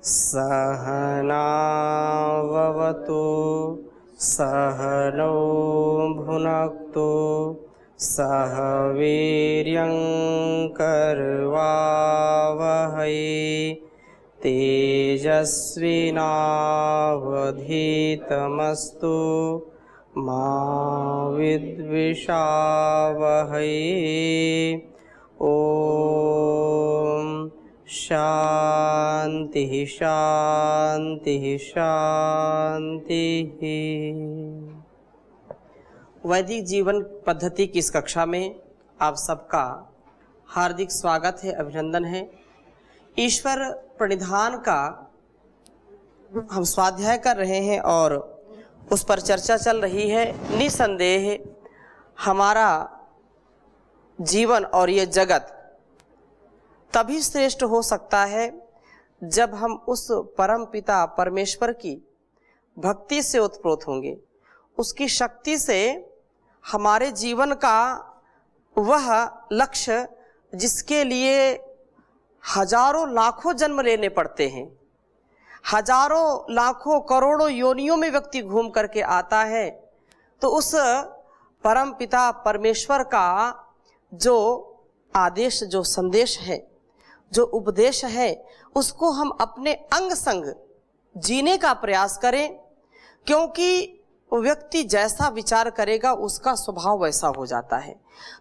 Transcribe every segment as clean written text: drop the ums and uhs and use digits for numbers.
सहनाववतु सहनौ भुनक्तु सह वीर्यं करवावहै तेजस्विनावधीतमस्तु मा विद्विषावहै। ओम शांति शांति शांति। वैदिक जीवन पद्धति की इस कक्षा में आप सबका हार्दिक स्वागत है, अभिनंदन है। ईश्वर प्रणिधान का हम स्वाध्याय कर रहे हैं और उस पर चर्चा चल रही है। निसंदेह हमारा जीवन और ये जगत तभी श्रेष्ठ हो सकता है जब हम उस परम पिता परमेश्वर की भक्ति से उत्प्रोत होंगे। उसकी शक्ति से हमारे जीवन का वह लक्ष्य जिसके लिए हजारों लाखों जन्म लेने पड़ते हैं, हजारों लाखों करोड़ों योनियों में व्यक्ति घूम करके आता है, तो उस परम पिता परमेश्वर का जो आदेश, जो संदेश है, जो उपदेश है, उसको हम अपने अंग संग जीने का प्रयास करें, क्योंकि व्यक्ति जैसा विचार करेगा उसका स्वभाव वैसा हो जाता है।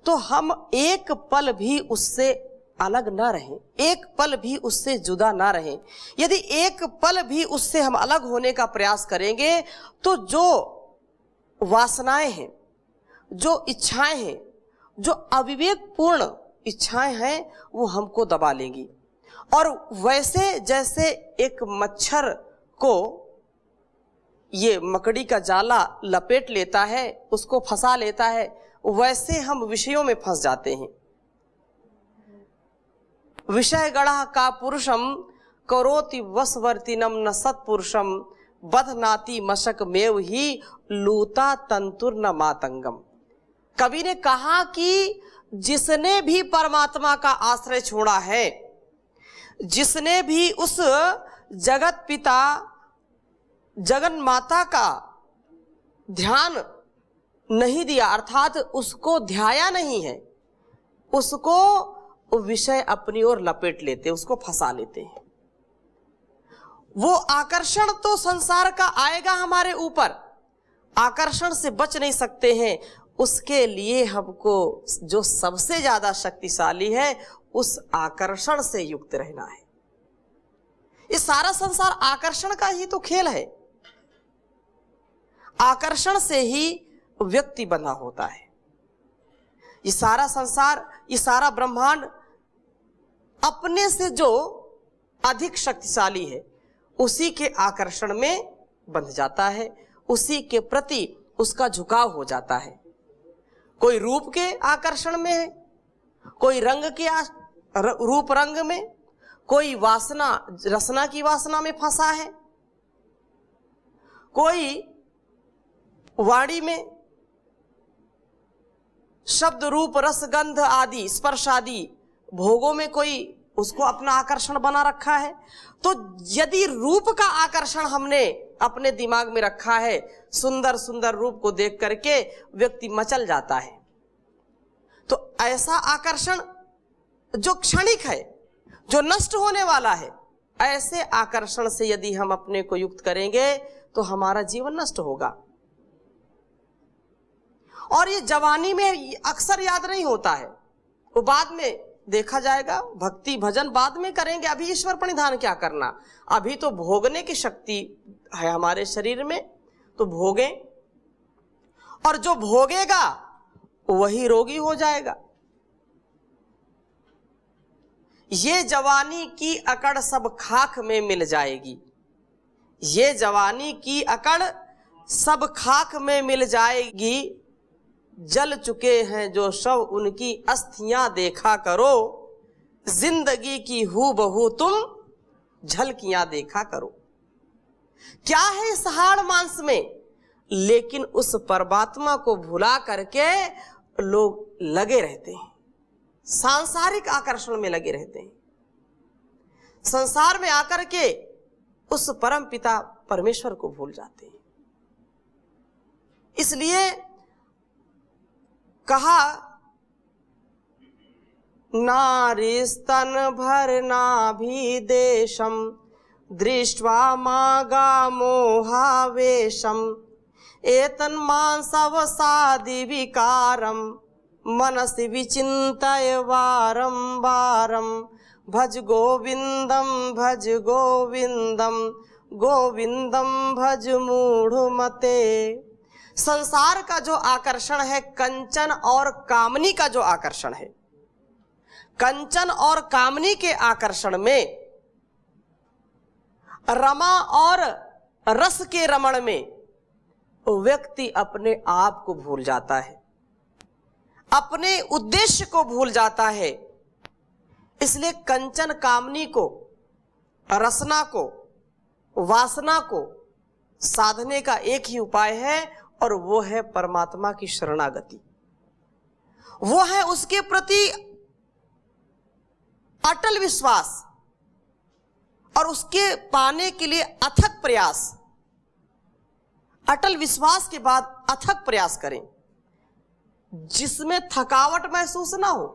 तो हम एक पल भी उससे अलग ना रहें, एक पल भी उससे जुदा ना रहें। यदि एक पल भी उससे हम अलग होने का प्रयास करेंगे तो जो वासनाएं हैं, जो इच्छाएं हैं, जो अविवेकपूर्ण इच्छाएं हैं, वो हमको दबा लेंगी। और वैसे जैसे एक मच्छर को ये मकड़ी का जाला लपेट लेता है, उसको फंसा लेता है, वैसे हम विषयों में फंस जाते हैं। विषय गढ़ा का पुरुषम करोति वशवर्तिनम न सत्पुरुषम बधनाति मशक मेव ही लूता तंतुर न मातंगम। कवि ने कहा कि जिसने भी परमात्मा का आश्रय छोड़ा है, जिसने भी उस जगत पिता जगन माता का ध्यान नहीं दिया, अर्थात उसको ध्याया नहीं है, उसको विषय अपनी ओर लपेट लेते, उसको फंसा लेते हैं। वो आकर्षण तो संसार का आएगा हमारे ऊपर, आकर्षण से बच नहीं सकते हैं। उसके लिए हमको जो सबसे ज्यादा शक्तिशाली है, उस आकर्षण से युक्त रहना है। ये सारा संसार आकर्षण का ही तो खेल है। आकर्षण से ही व्यक्ति बंधा होता है। ये सारा संसार, ये सारा ब्रह्मांड अपने से जो अधिक शक्तिशाली है, उसी के आकर्षण में बंध जाता है, उसी के प्रति उसका झुकाव हो जाता है। कोई रूप के आकर्षण में है, कोई रंग के रूप रंग में, कोई वासना रसना की वासना में फंसा है, कोई वाणी में शब्द रूप रस गंध आदि स्पर्श आदि भोगों में कोई उसको अपना आकर्षण बना रखा है। तो यदि रूप का आकर्षण हमने अपने दिमाग में रखा है, सुंदर सुंदर रूप को देख करके व्यक्ति मचल जाता है। तो ऐसा आकर्षण जो क्षणिक है, जो नष्ट होने वाला है, ऐसे आकर्षण से यदि हम अपने को युक्त करेंगे तो हमारा जीवन नष्ट होगा। और ये जवानी में अक्सर याद नहीं होता है, वो बाद में देखा जाएगा। भक्ति भजन बाद में करेंगे, अभी ईश्वर प्रणिधान क्या करना। अभी तो भोगने की शक्ति है हमारे शरीर में, तो भोगें, और जो भोगेगा वही रोगी हो जाएगा। ये जवानी की अकड़ सब खाक में मिल जाएगी, ये जवानी की अकड़ सब खाक में मिल जाएगी। जल चुके हैं जो शव उनकी अस्थियां देखा करो, जिंदगी की हूबहू तुम झलकियां देखा करो। क्या है इस हाड़ मांस में, लेकिन उस परमात्मा को भुला करके लोग लगे रहते हैं, सांसारिक आकर्षण में लगे रहते हैं। संसार में आकर के उस परम पिता परमेश्वर को भूल जाते हैं। इसलिए कहा, नारीस्तन भरना भी देशम दृष्ट्वा मागा मोहावेशम एतन्मांसवसादि विकारम मनसि विचिन्तय वारं वारं भज गोविंदम गोविंदम भज मूढ़मते। संसार का जो आकर्षण है, कंचन और कामनी का जो आकर्षण है, कंचन और कामनी के आकर्षण में, रमा और रस के रमण में व्यक्ति अपने आप को भूल जाता है, अपने उद्देश्य को भूल जाता है। इसलिए कंचन कामनी को, रसना को, वासना को साधने का एक ही उपाय है, और वो है परमात्मा की शरणागति। वो है उसके प्रति अटल विश्वास और उसके पाने के लिए अथक प्रयास। अटल विश्वास के बाद अथक प्रयास करें, जिसमें थकावट महसूस ना हो।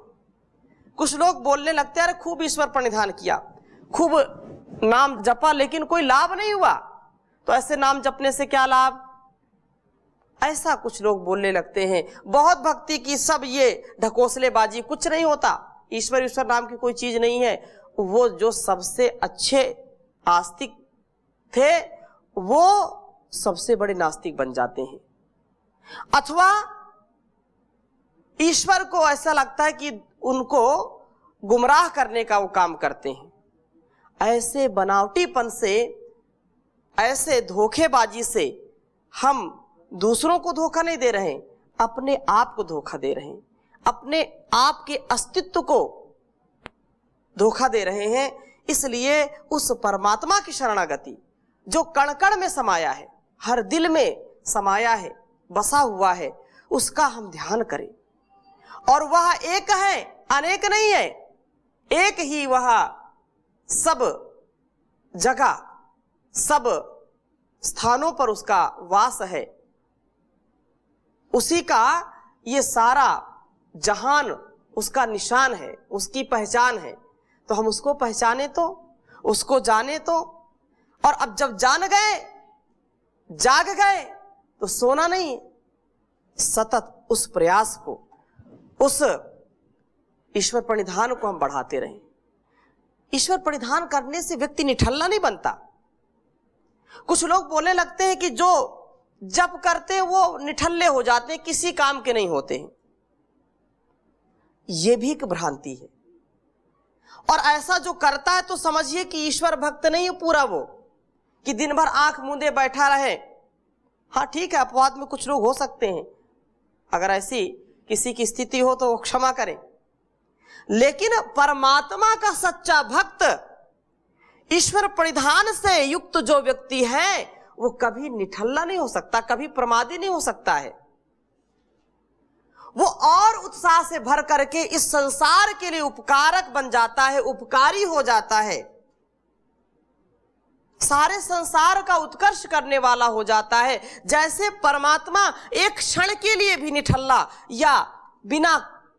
कुछ लोग बोलने लगते हैं, अरे खूब ईश्वर प्रणिधान किया, खूब नाम जपा, लेकिन कोई लाभ नहीं हुआ, तो ऐसे नाम जपने से क्या लाभ? ऐसा कुछ लोग बोलने लगते हैं। बहुत भक्ति की, सब ये ढकोसलेबाजी, कुछ नहीं होता। ईश्वर नाम की कोई चीज नहीं है। वो जो सबसे अच्छे आस्तिक थे, वो सबसे बड़े नास्तिक बन जाते हैं। अथवा ईश्वर को ऐसा लगता है कि उनको गुमराह करने का वो काम करते हैं। ऐसे बनावटीपन से, ऐसे धोखेबाजी से हम दूसरों को धोखा नहीं दे रहे, अपने आप को धोखा दे रहे हैं, अपने आप के अस्तित्व को धोखा दे रहे हैं। इसलिए उस परमात्मा की शरणागति जो कण कण में समाया है, हर दिल में समाया है, बसा हुआ है, उसका हम ध्यान करें। और वह एक है, अनेक नहीं है, एक ही वह सब जगह, सब स्थानों पर उसका वास है। उसी का ये सारा जहान उसका निशान है, उसकी पहचान है। तो हम उसको पहचाने तो, उसको जाने तो। और अब जब जान गए, जाग गए, तो सोना नहीं, सतत उस प्रयास को, उस ईश्वर प्रणिधान को हम बढ़ाते रहें। ईश्वर प्रणिधान करने से व्यक्ति निठल्ला नहीं बनता। कुछ लोग बोलने लगते हैं कि जो जप करते हैं वो निठल्ले हो जाते हैं, किसी काम के नहीं होते हैं। यह भी एक भ्रांति है। और ऐसा जो करता है तो समझिए कि ईश्वर भक्त नहीं है पूरा, वो कि दिन भर आंख मूंदे बैठा रहे। हाँ ठीक है, अपवाद में कुछ लोग हो सकते हैं, अगर ऐसी किसी की स्थिति हो तो वो क्षमा करें। लेकिन परमात्मा का सच्चा भक्त, ईश्वर परिधान से युक्त जो व्यक्ति है, वो कभी निठल्ला नहीं हो सकता, कभी प्रमादी नहीं हो सकता है। वो और उत्साह से भर करके इस संसार के लिए उपकारक बन जाता है, उपकारी हो जाता है, सारे संसार का उत्कर्ष करने वाला हो जाता है। जैसे परमात्मा एक क्षण के लिए भी निठल्ला या बिना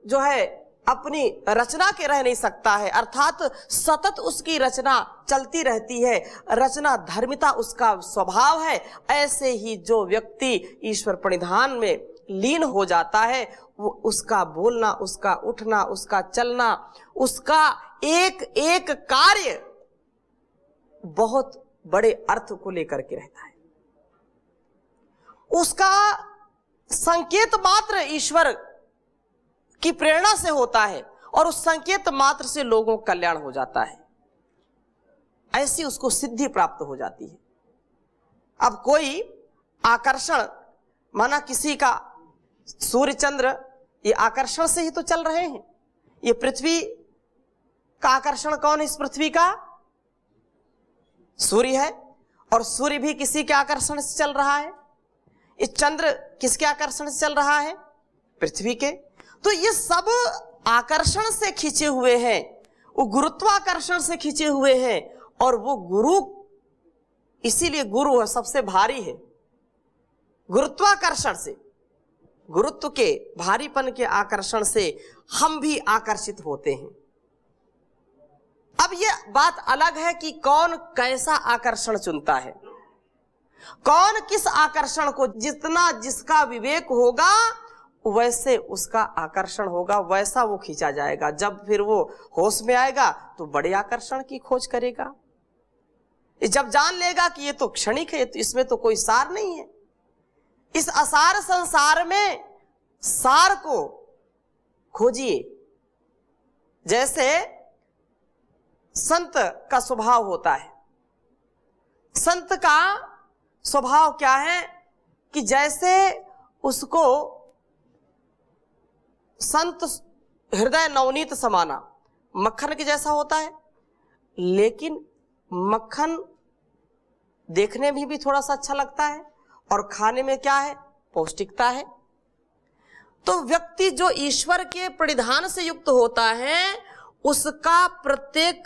जो है अपनी रचना के रह नहीं सकता है, अर्थात सतत उसकी रचना चलती रहती है, रचना धर्मिता उसका स्वभाव है। ऐसे ही जो व्यक्ति ईश्वर प्रणिधान में लीन हो जाता है, वो उसका बोलना, उसका उठना, उसका चलना, उसका एक एक कार्य बहुत बड़े अर्थ को लेकर के रहता है। उसका संकेत मात्र ईश्वर की प्रेरणा से होता है और उस संकेत मात्र से लोगों का कल्याण हो जाता है। ऐसी उसको सिद्धि प्राप्त हो जाती है। अब कोई आकर्षण, माना किसी का सूर्य चंद्र, ये आकर्षण से ही तो चल रहे हैं। ये पृथ्वी का आकर्षण कौन है? इस पृथ्वी का सूर्य है, और सूर्य भी किसी के आकर्षण से चल रहा है। इस चंद्र किसके आकर्षण से चल रहा है? पृथ्वी के। तो ये सब आकर्षण से खींचे हुए हैं, वो गुरुत्वाकर्षण से खींचे हुए हैं, और वो गुरु इसीलिए गुरु है सबसे भारी है। गुरुत्वाकर्षण से, गुरुत्व के भारीपन के आकर्षण से हम भी आकर्षित होते हैं। अब यह बात अलग है कि कौन कैसा आकर्षण चुनता है, कौन किस आकर्षण को, जितना जिसका विवेक होगा वैसे उसका आकर्षण होगा, वैसा वो खींचा जाएगा। जब फिर वो होश में आएगा तो बड़े आकर्षण की खोज करेगा। जब जान लेगा कि ये तो क्षणिक है, तो इसमें तो कोई सार नहीं है, इस असार संसार में सार को खोजिए। जैसे संत का स्वभाव होता है, संत का स्वभाव क्या है कि जैसे उसको संत हृदय नवनीत समाना, मक्खन के जैसा होता है, लेकिन मक्खन देखने में भी थोड़ा सा अच्छा लगता है और खाने में क्या है, पौष्टिकता है। तो व्यक्ति जो ईश्वर के परिधान से युक्त होता है उसका प्रत्येक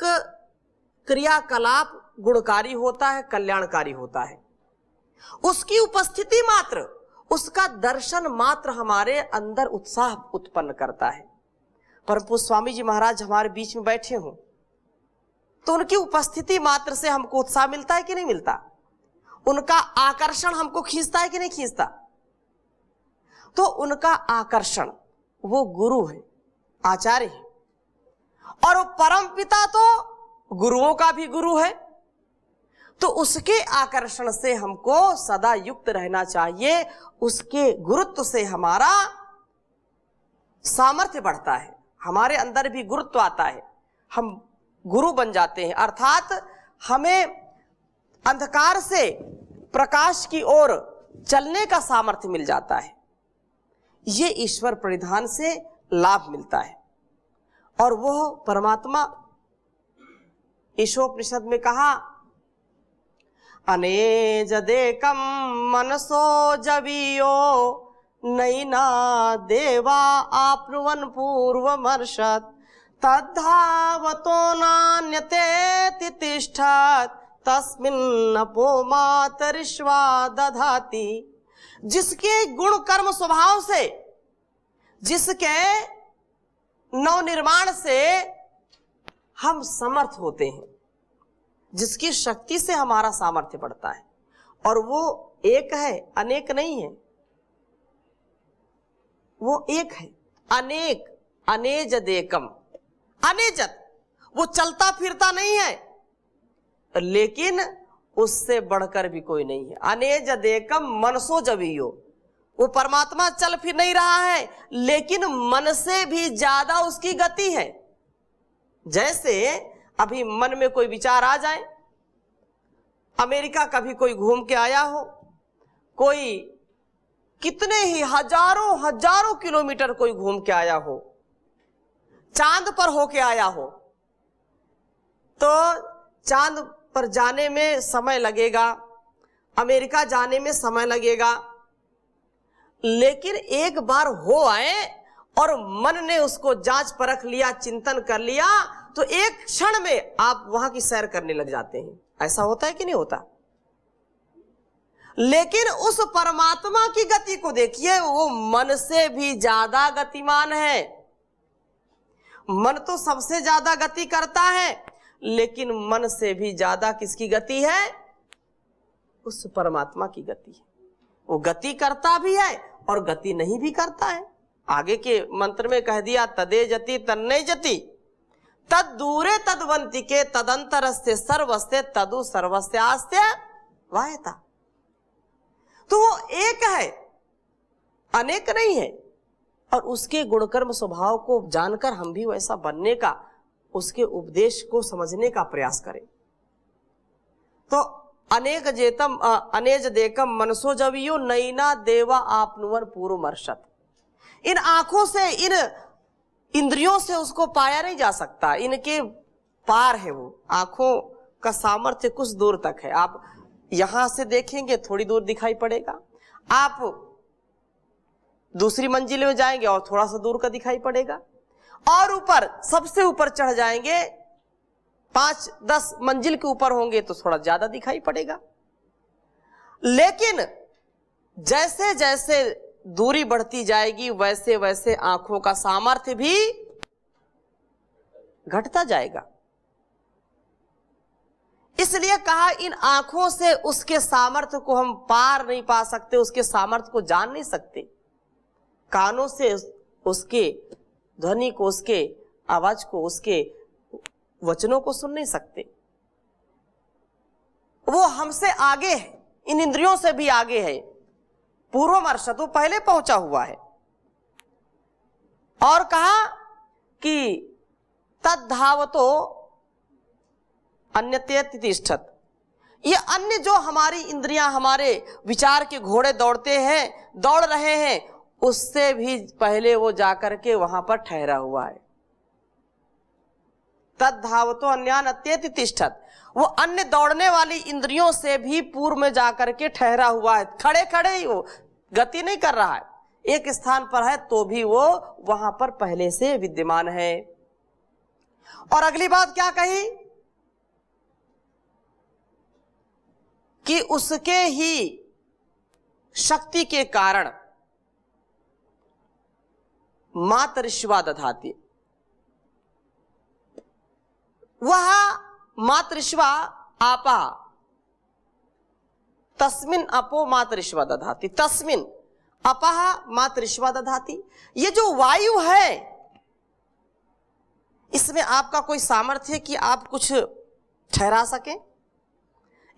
क्रियाकलाप गुणकारी होता है, कल्याणकारी होता है। उसकी उपस्थिति मात्र, उसका दर्शन मात्र हमारे अंदर उत्साह उत्पन्न करता है। परम पूज्य स्वामी जी महाराज हमारे बीच में बैठे हों तो उनकी उपस्थिति मात्र से हमको उत्साह मिलता है कि नहीं मिलता, उनका आकर्षण हमको खींचता है कि नहीं खींचता। तो उनका आकर्षण, वो गुरु है, आचार्य है, और वो परम पिता तो गुरुओं का भी गुरु है। तो उसके आकर्षण से हमको सदा युक्त रहना चाहिए, उसके गुरुत्व से हमारा सामर्थ्य बढ़ता है, हमारे अंदर भी गुरुत्व आता है, हम गुरु बन जाते हैं। अर्थात हमें अंधकार से प्रकाश की ओर चलने का सामर्थ्य मिल जाता है। ये ईश्वर परिधान से लाभ मिलता है। और वह परमात्मा ईशोपनिषद में कहा, अनेजदेकं मनसो जवीयो नैना देवा आप्नुवन् पूर्वमर्षत् तद्धावतो नान्यते तिष्ठत् तस्मिन्नपो मातरिश्वा दधाति। जिसके गुण कर्म स्वभाव से, जिसके नवनिर्माण से हम समर्थ होते हैं, जिसकी शक्ति से हमारा सामर्थ्य बढ़ता है, और वो एक है, अनेक नहीं है, वो एक है, अनेक, अनेजदेकम, अनेजत, वो चलता फिरता नहीं है लेकिन उससे बढ़कर भी कोई नहीं है। अनेजदेकम मनसो जवीयो, वो परमात्मा चल फिर नहीं रहा है लेकिन मन से भी ज्यादा उसकी गति है। जैसे अभी मन में कोई विचार आ जाए, अमेरिका कभी कोई घूम के आया हो, कोई कितने ही हजारों हजारों किलोमीटर कोई घूम के आया हो, चांद पर होके आया हो, तो चांद पर जाने में समय लगेगा, अमेरिका जाने में समय लगेगा, लेकिन एक बार हो आए और मन ने उसको जांच परख लिया, चिंतन कर लिया, तो एक क्षण में आप वहां की सैर करने लग जाते हैं। ऐसा होता है कि नहीं होता? लेकिन उस परमात्मा की गति को देखिए, वो मन से भी ज्यादा गतिमान है। मन तो सबसे ज्यादा गति करता है, लेकिन मन से भी ज्यादा किसकी गति है? उस परमात्मा की गति है। वो गति करता भी है और गति नहीं भी करता है। आगे के मंत्र में कह दिया, तदे जति तन्ने जति तद दूरे तदवंतिके तदंतरस्ते सर्वस्ते तदु सर्वस्यास्ते वायता। तो वो एक है, अनेक नहीं है। और उसके गुणकर्म स्वभाव को जानकर हम भी वैसा बनने का, उसके उपदेश को समझने का प्रयास करें। तो अनेक जेतम अनेज देकम मनसो जवियो नैना देवा आपनुवर पूर्वमर्षत। इन आंखों से, इन इंद्रियों से उसको पाया नहीं जा सकता, इनके पार है वो। आंखों का सामर्थ्य कुछ दूर तक है। आप यहां से देखेंगे थोड़ी दूर दिखाई पड़ेगा, आप दूसरी मंजिल में जाएंगे और थोड़ा सा दूर का दिखाई पड़ेगा, और ऊपर सबसे ऊपर चढ़ जाएंगे, 5-10 मंजिल के ऊपर होंगे तो थोड़ा ज्यादा दिखाई पड़ेगा। लेकिन जैसे जैसे दूरी बढ़ती जाएगी वैसे वैसे आंखों का सामर्थ्य भी घटता जाएगा। इसलिए कहा इन आंखों से उसके सामर्थ्य को हम पार नहीं पा सकते, उसके सामर्थ्य को जान नहीं सकते। कानों से उसके ध्वनि को, उसके आवाज को, उसके वचनों को सुन नहीं सकते। वो हमसे आगे है, इन इंद्रियों से भी आगे है, पूर्वमर्शत, वो पहले पहुंचा हुआ है। और कहा कि तद्धावतो अन्यते तिष्ठत, ये अन्य जो हमारी इंद्रियां, हमारे विचार के घोड़े दौड़ते हैं, दौड़ रहे हैं, उससे भी पहले वो जाकर के वहां पर ठहरा हुआ है। तद्धावतो अन्यान अत्येति तिष्ठत, वो अन्य दौड़ने वाली इंद्रियों से भी पूर्व में जाकर के ठहरा हुआ है। खड़े खड़े ही वो गति नहीं कर रहा है, एक स्थान पर है तो भी वो वहां पर पहले से विद्यमान है। और अगली बात क्या कही कि उसके ही शक्ति के कारण मातरिश्वा दधाति, वह मातरिश्वा आपा तस्मिन अपो मातरिश्वा दधाति, तस्मिन अपह मातरिश्वा दधाति। ये जो वायु है इसमें आपका कोई सामर्थ्य है कि आप कुछ ठहरा सके?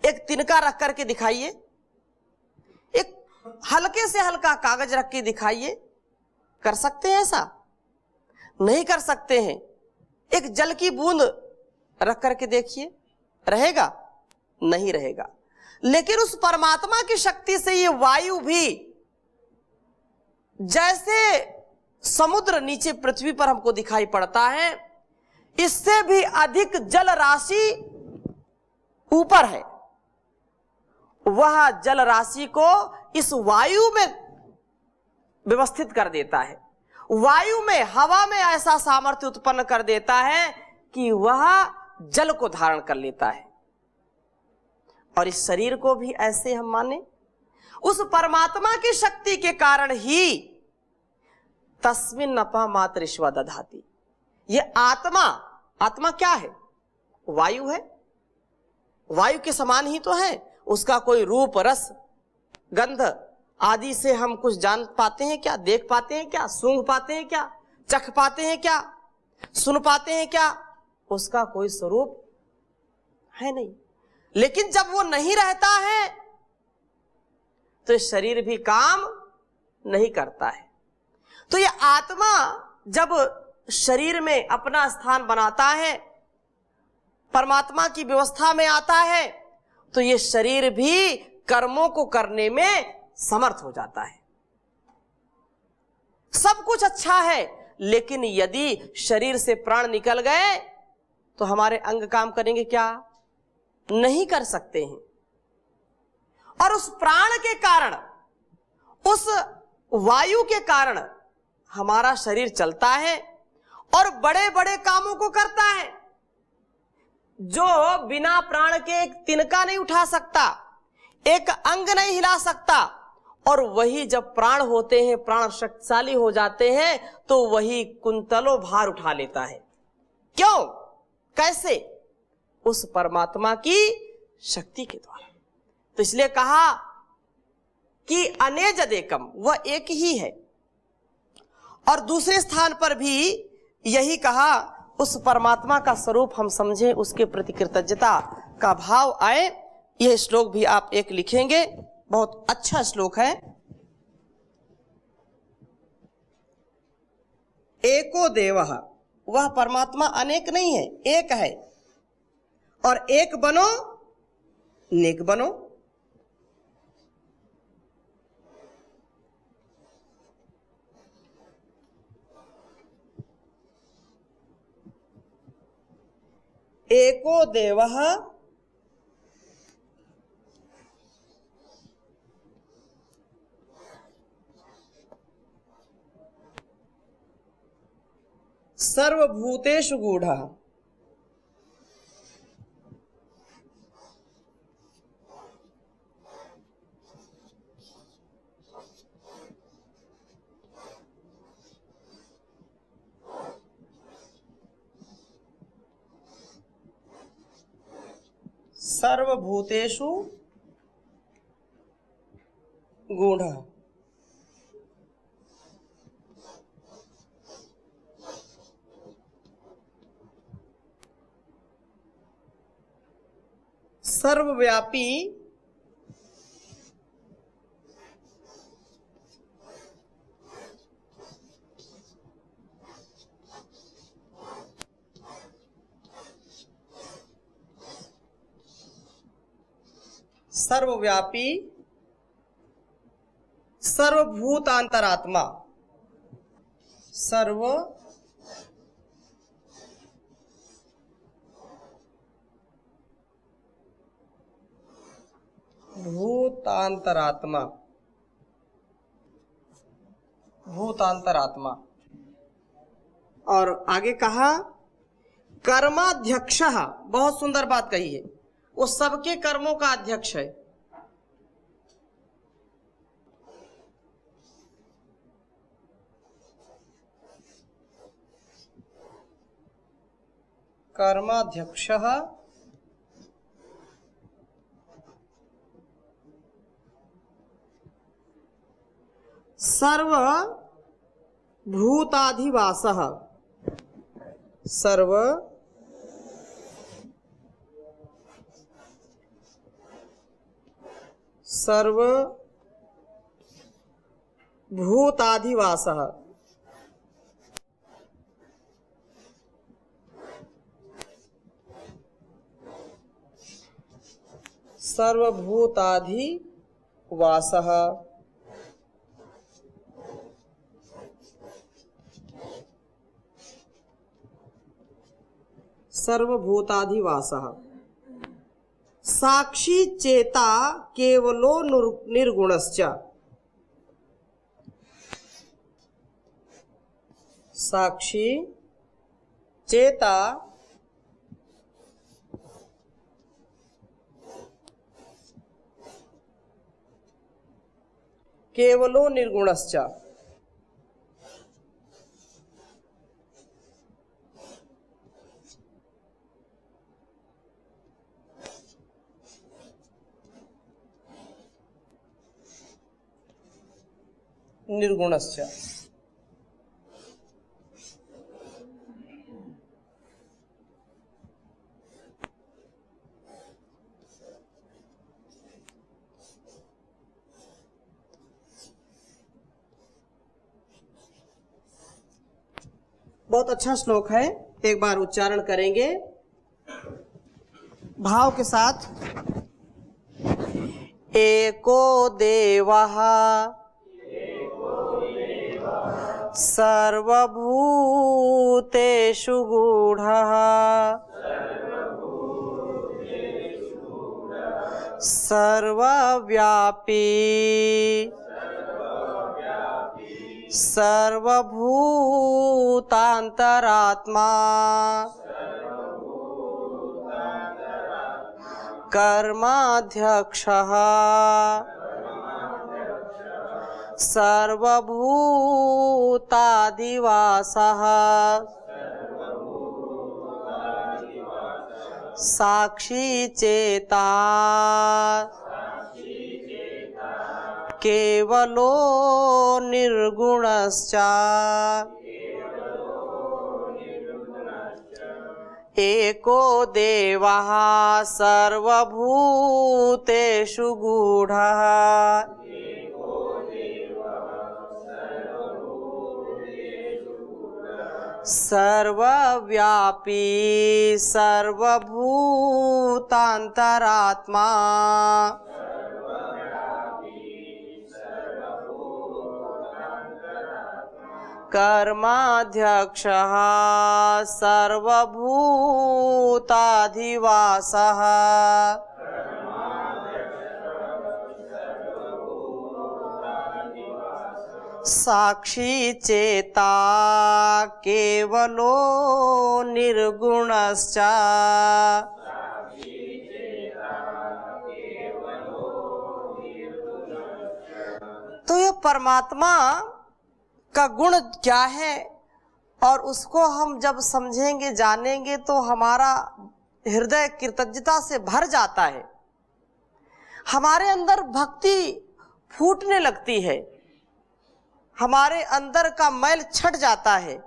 एक तिनका रख करके दिखाइए, एक हल्के से हल्का कागज रख के दिखाइए, कर सकते हैं ऐसा? नहीं कर सकते हैं। एक जल की बूंद रख करके देखिए, रहेगा? नहीं रहेगा। लेकिन उस परमात्मा की शक्ति से ये वायु भी, जैसे समुद्र नीचे पृथ्वी पर हमको दिखाई पड़ता है, इससे भी अधिक जल राशि ऊपर है, वह जल राशि को इस वायु में व्यवस्थित कर देता है। वायु में, हवा में ऐसा सामर्थ्य उत्पन्न कर देता है कि वह जल को धारण कर लेता है। और इस शरीर को भी ऐसे हम माने, उस परमात्मा की शक्ति के कारण ही तस्मिन अपा मातरिश्वा दधाति। ये आत्मा, आत्मा क्या है? वायु है, वायु के समान ही तो है। उसका कोई रूप, रस, गंध आदि से हम कुछ जान पाते हैं क्या? देख पाते हैं क्या? सूंघ पाते हैं क्या? चख पाते हैं क्या? सुन पाते हैं क्या? उसका कोई स्वरूप है नहीं। लेकिन जब वो नहीं रहता है तो शरीर भी काम नहीं करता है। तो ये आत्मा जब शरीर में अपना स्थान बनाता है, परमात्मा की व्यवस्था में आता है, तो ये शरीर भी कर्मों को करने में समर्थ हो जाता है। सब कुछ अच्छा है, लेकिन यदि शरीर से प्राण निकल गए तो हमारे अंग काम करेंगे क्या? नहीं कर सकते हैं। और उस प्राण के कारण, उस वायु के कारण हमारा शरीर चलता है और बड़े बड़े कामों को करता है। जो बिना प्राण के एक तिनका नहीं उठा सकता, एक अंग नहीं हिला सकता, और वही जब प्राण होते हैं, प्राण शक्तिशाली हो जाते हैं, तो वही कुंतलों भार उठा लेता है। क्यों? कैसे? उस परमात्मा की शक्ति के द्वारा। तो इसलिए कहा कि अनेजदेकम, वह एक ही है। और दूसरे स्थान पर भी यही कहा, उस परमात्मा का स्वरूप हम समझें, उसके प्रति कृतज्ञता का भाव आए। यह श्लोक भी आप एक लिखेंगे, बहुत अच्छा श्लोक है। एको देवः, वह परमात्मा अनेक नहीं है, एक है। और एक बनो नेक बनो। एको देवः सर्वभूतेषु गूढ़ः। सर्वभूतेषु गूढ़ः। सर्वव्यापी सर्वव्यापी सर्वभूतांतरात्मा। भूतांतरात्मा, भूतांतरात्मा। और आगे कहा कर्माध्यक्षः, बहुत सुंदर बात कही है, वो सबके कर्मों का अध्यक्ष है। कर्माध्यक्षः सर्वभूताधिवासः, सर्वभूताधिवासः। सर्वभूताधिवासः सर्वभूताधिवासः। साक्षी चेता केवलो निर्गुणश्च। साक्षी चेता केवलो निर्गुणश्च। निर्गुणश्च। बहुत अच्छा श्लोक है, एक बार उच्चारण करेंगे भाव के साथ। एको देवः सर्वभूतेषु गूढ़ः सर्वव्यापी सर्वभूतांतरात्मा कर्माध्यक्षः सर्वभूताधिवासः साक्षी चेता केवलो निर्गुणश्च। एको देवः सर्वभूतेषु गूढ़ः सर्वव्यापी सर्वभूतांतरात्मा कर्माध्यक्षः सर्वभूताधिवासः साक्षी चेता केवलो निर्गुणश्च। तो यह परमात्मा का गुण क्या है और उसको हम जब समझेंगे जानेंगे तो हमारा हृदय कृतज्ञता से भर जाता है, हमारे अंदर भक्ति फूटने लगती है, हमारे अंदर का मैल छट जाता है।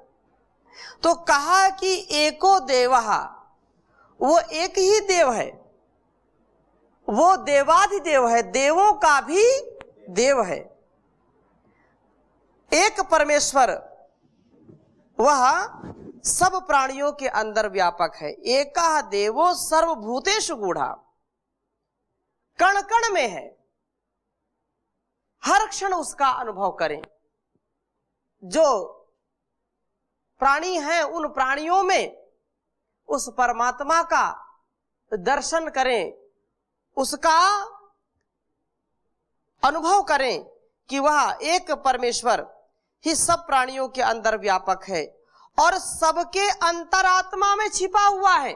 तो कहा कि एको देवः, वो एक ही देव है, वो देवाधिदेव है, देवों का भी देव है। एक परमेश्वर वह सब प्राणियों के अंदर व्यापक है। एका देवो सर्वभूतेषु गूढ़ा, कण कण में है, हर क्षण उसका अनुभव करें। जो प्राणी हैं उन प्राणियों में उस परमात्मा का दर्शन करें, उसका अनुभव करें कि वह एक परमेश्वर ही सब प्राणियों के अंदर व्यापक है और सबके अंतरात्मा में छिपा हुआ है।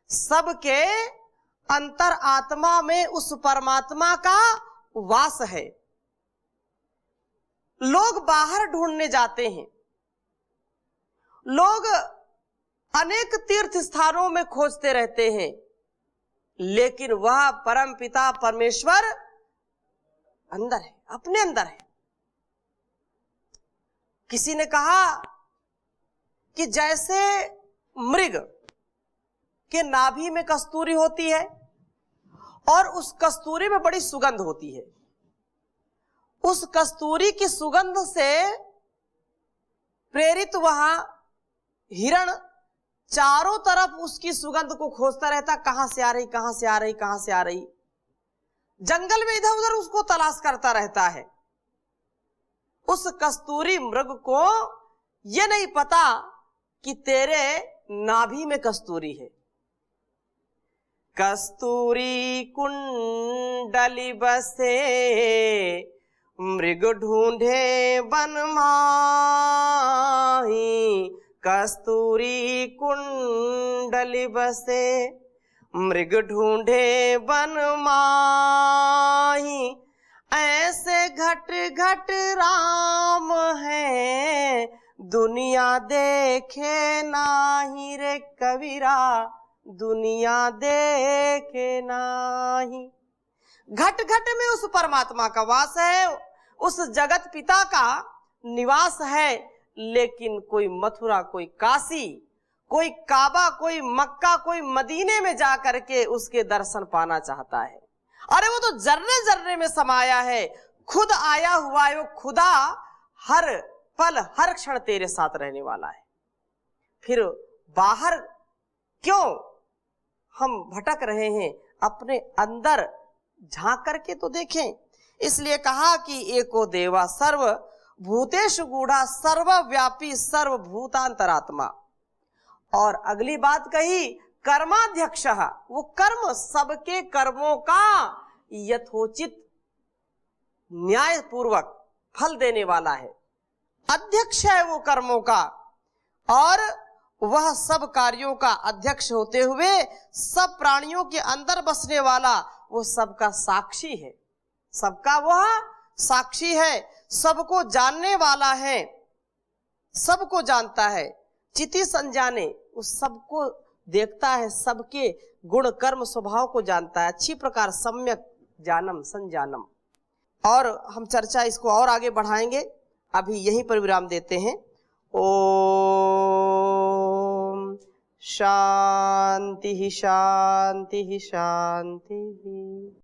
सबके अंतरात्मा में उस परमात्मा का वास है। लोग बाहर ढूंढने जाते हैं, लोग अनेक तीर्थ स्थानों में खोजते रहते हैं, लेकिन वह परम पिता परमेश्वर अंदर है, अपने अंदर है। किसी ने कहा कि जैसे मृग के नाभि में कस्तूरी होती है और उस कस्तूरी में बड़ी सुगंध होती है, उस कस्तूरी की सुगंध से प्रेरित वहां हिरण चारों तरफ उसकी सुगंध को खोजता रहता, कहां से आ रही, कहां से आ रही, कहां से आ रही। जंगल में इधर उधर उसको तलाश करता रहता है। उस कस्तूरी मृग को यह नहीं पता कि तेरे नाभि में कस्तूरी है। कस्तूरी कुंडली बसे मृग ढूंढे वन माही, कस्तूरी कुंडली बसे मृग ढूंढे वन माही, ऐसे घट घट राम है दुनिया देखे नाही रे कबीरा, दुनिया देखे नाही। घट घट में उस परमात्मा का वास है, उस जगत पिता का निवास है, लेकिन कोई मथुरा, कोई काशी, कोई काबा, कोई मक्का, कोई मदीने में जा करके उसके दर्शन पाना चाहता है। अरे वो तो जर्रे जर्रे में समाया है, खुद आया हुआ है वो खुदा, हर पल हर क्षण तेरे साथ रहने वाला है। फिर बाहर क्यों हम भटक रहे हैं, अपने अंदर झांक करके तो देखें। इसलिए कहा कि एको देवा सर्व भूतेषु गूढ़ा, सर्वव्यापी सर्वभूतांतरात्मा। और अगली बात कही कर्माध्यक्ष, वो कर्म सबके कर्मों का यथोचित न्याय पूर्वक फल देने वाला है, अध्यक्ष है वो कर्मों का, और वह सब कार्यों का अध्यक्ष होते हुए सब प्राणियों के अंदर बसने वाला, वो सबका साक्षी है, सबका वह साक्षी है, सबको जानने वाला है, सबको जानता है, चिति संजाने, उस सबको देखता है, सबके गुण कर्म स्वभाव को जानता है, अच्छी प्रकार सम्यक जानम संजानम। और हम चर्चा इसको और आगे बढ़ाएंगे, अभी यहीं पर विराम देते हैं। ओम शांति शांति शांति।